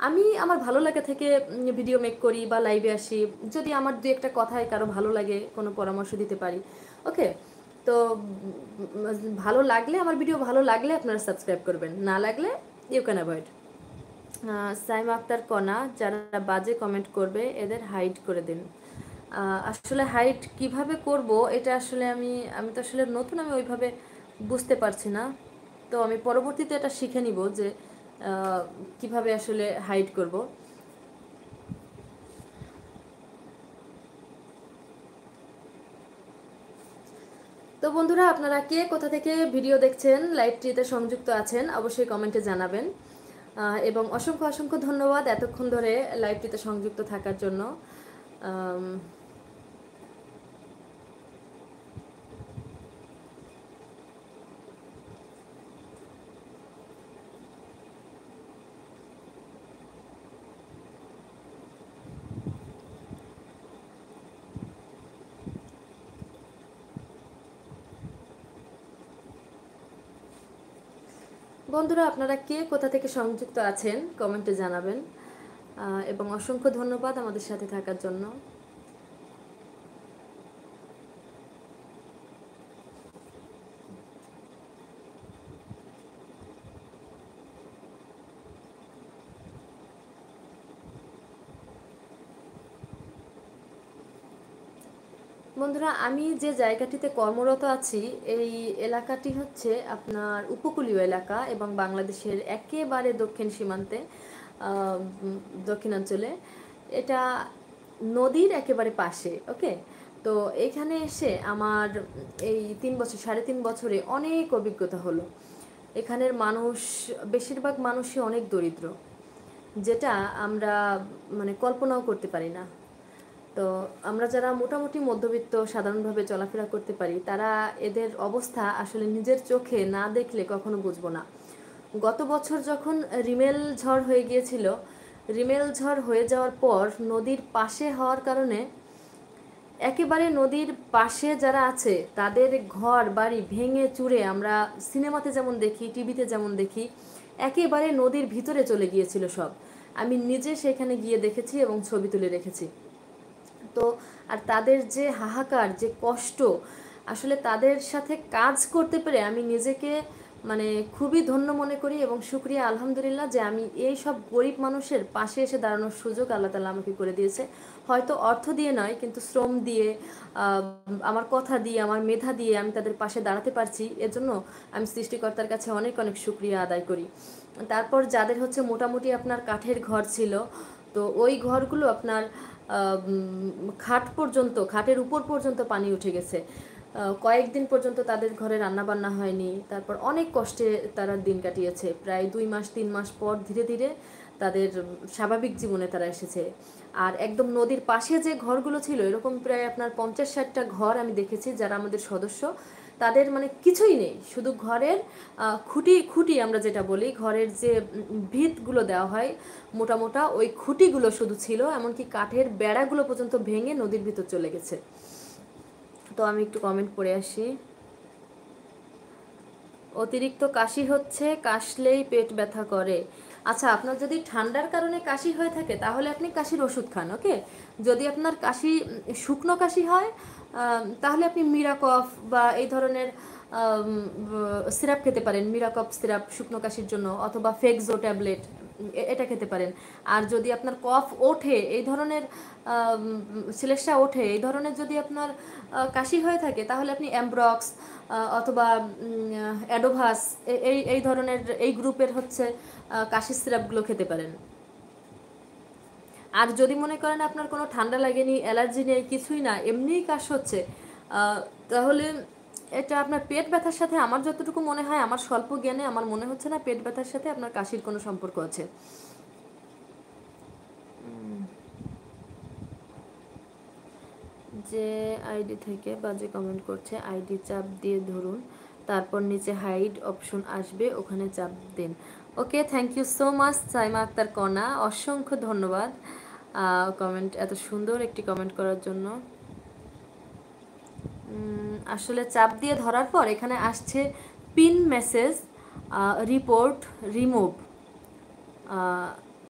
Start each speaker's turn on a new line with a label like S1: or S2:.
S1: আমি আমার ভালো লাগা থেকে ভিডিও মেক করি বা লাইভে আসি। যদি আমার দু একটা কথায় কারো ভালো লাগে, কোনো পরামর্শ দিতে পারি। ওকে, তো ভালো লাগলে, আমার ভিডিও ভালো লাগলে আপনারা সাবস্ক্রাইব করবেন, না লাগলে you can avoid. Saima Akter Kona, যারা বাজে কমেন্ট করবে এদের হাইড করে দিন। আসলে হাইড কিভাবে করব, এটা আসলে আমি আমি তো আসলে নতুন, আমি ওইভাবে বুঝতে পারছি না। তো আমি পরবর্তীতে এটা শিখে নিব যে কিভাবে আসলে হাইড করব। তো বন্ধুরা, আপনারা কে কোথা থেকে ভিডিও দেখছেন, লাইভটিতে সংযুক্ত আছেন, অবশ্যই কমেন্টে জানাবেন। এবং অসংখ্য অসংখ্য ধন্যবাদ এতক্ষণ ধরে লাইভটিতে সংযুক্ত থাকার জন্য। বন্ধুরা, আপনারা কে কোথা থেকে সংযুক্ত আছেন কমেন্টে জানাবেন। এবং অসংখ্য ধন্যবাদ আমাদের সাথে থাকার জন্য। বন্ধুরা, আমি যে জায়গাটিতে কর্মরত আছি, এই এলাকাটি হচ্ছে আপনার উপকূলীয় এলাকা এবং বাংলাদেশের একেবারে দক্ষিণ সীমান্তে, দক্ষিণাঞ্চলে। এটা নদীর একেবারে পাশে। ওকে, তো এখানে এসে আমার এই 3 বছর, 3.5 বছরে অনেক অভিজ্ঞতা হলো। এখানের মানুষ, বেশিরভাগ মানুষই অনেক দরিদ্র, যেটা আমরা মানে কল্পনাও করতে পারি না। তো আমরা যারা মোটামুটি মধ্যবিত্ত সাধারণভাবে চলাফেরা করতে পারি, তারা এদের অবস্থা আসলে নিজের চোখে না দেখলে কখনো বুঝবো না। গত বছর যখন রিমেল ঝড় হয়ে গিয়েছিল, রিমেল ঝড় হয়ে যাওয়ার পর নদীর পাশে হওয়ার কারণে একেবারে নদীর পাশে যারা আছে তাদের ঘর বাড়ি ভেঙে চুরে, আমরা সিনেমাতে যেমন দেখি, টিভিতে যেমন দেখি, একেবারে নদীর ভিতরে চলে গিয়েছিল সব। আমি নিজে সেখানে গিয়ে দেখেছি এবং ছবি তুলে রেখেছি। তো আর তাদের যে হাহাকার, যে কষ্ট, আসলে তাদের সাথে কাজ করতে পেরে আমি নিজেকে মানে খুবই ধন্য মনে করি এবং শুক্রিয়া আলহামদুলিল্লাহ যে আমি এই সব গরিব মানুষের পাশে এসে দাঁড়ানোর সুযোগ আল্লাহ তাআলা আমাকে করে দিয়েছে। হয়তো অর্থ দিয়ে নয়, কিন্তু শ্রম দিয়ে, আমার কথা দিয়ে, আমার মেধা দিয়ে আমি তাদের পাশে দাঁড়াতে পারছি। এজন্য আমি সৃষ্টিকর্তার কাছে অনেক অনেক শুক্রিয়া আদায় করি। তারপর যাদের হচ্ছে মোটামুটি আপনার কাঠের ঘর ছিল, তো ওই ঘরগুলো আপনার খাট পর্যন্ত, খাটের উপর পর্যন্ত পানি উঠে গেছে। কয়েকদিন পর্যন্ত তাদের ঘরে রান্না বান্না হয়নি। তারপর অনেক কষ্টে তারা দিন কাটিয়েছে। প্রায় 2 মাস 3 মাস পর ধীরে ধীরে তাদের স্বাভাবিক জীবনে তারা এসেছে। আর একদম নদীর পাশে যে ঘরগুলো ছিল, এরকম প্রায় আপনার 50-60টা ঘর আমি দেখেছি যারা আমাদের সদস্য, তাদের মানে কিছুই নেই, শুধু ঘরের খুঁটি খুঁটি আমরা যেটা বলি, ঘরের যে ভিতগুলো দেওয়া হয় মোটা মোটা, ওই খুঁটিগুলো শুধু ছিল, এমনকি কাঠের বেড়াগুলো পর্যন্ত ভেঙে নদীর ভিতর চলে গেছে। তো আমি একটু কমেন্ট পড়ে আসি। অতিরিক্ত কাশি হচ্ছে, কাশলেই পেট ব্যথা করে। আচ্ছা, আপনার যদি ঠান্ডার কারণে কাশি হয়ে থাকে তাহলে আপনি কাশির ওষুধ খান। ওকে, যদি আপনার কাশি শুকনো কাশি হয়, তাহলে আপনি মিরাকফ বা এই ধরনের সিরাপ খেতে পারেন। মিরাকফ সিরাপ শুকনো কাশির জন্য, অথবা ফেক্সো ট্যাবলেট, এটা খেতে পারেন। আর যদি আপনার কফ ওঠে, এই ধরনের শ্লেষ্মা ওঠে, এই ধরনের যদি আপনার কাশি হয়ে থাকে, তাহলে আপনি অ্যামব্রক্স অথবা অ্যাডোভাস, এই এই ধরনের এই গ্রুপের হচ্ছে কাশির সিরাপগুলো খেতে পারেন। আর যদি মনে করেন আপনার কোনো ঠান্ডা লাগেনি, অ্যালার্জি নেই, কিছুই না, এমনিই কাশ হচ্ছে, তাহলে এটা আপনার পেট ব্যথার সাথে, আমার যতটুকু মনে হয়, আমার স্বল্প জ্ঞানে আমার মনে হচ্ছে না পেট ব্যথার সাথে আপনার কাশির কোনো সম্পর্ক আছে। যে আইডি থেকে বাজে কমেন্ট করছে, আইডি চাপ দিয়ে ধরুন, তারপর নিচে হাইড অপশন আসবে, ওখানে চাপ দিন। Okay, thank you so much Saima Akter Kona, অসংখ্য ধন্যবাদ কমেন্ট, এত সুন্দর একটি কমেন্ট করার জন্য। আসলে চাপ দিয়ে ধরার পর এখানে আসছে পিন মেসেজ, রিপোর্ট রিমুভ,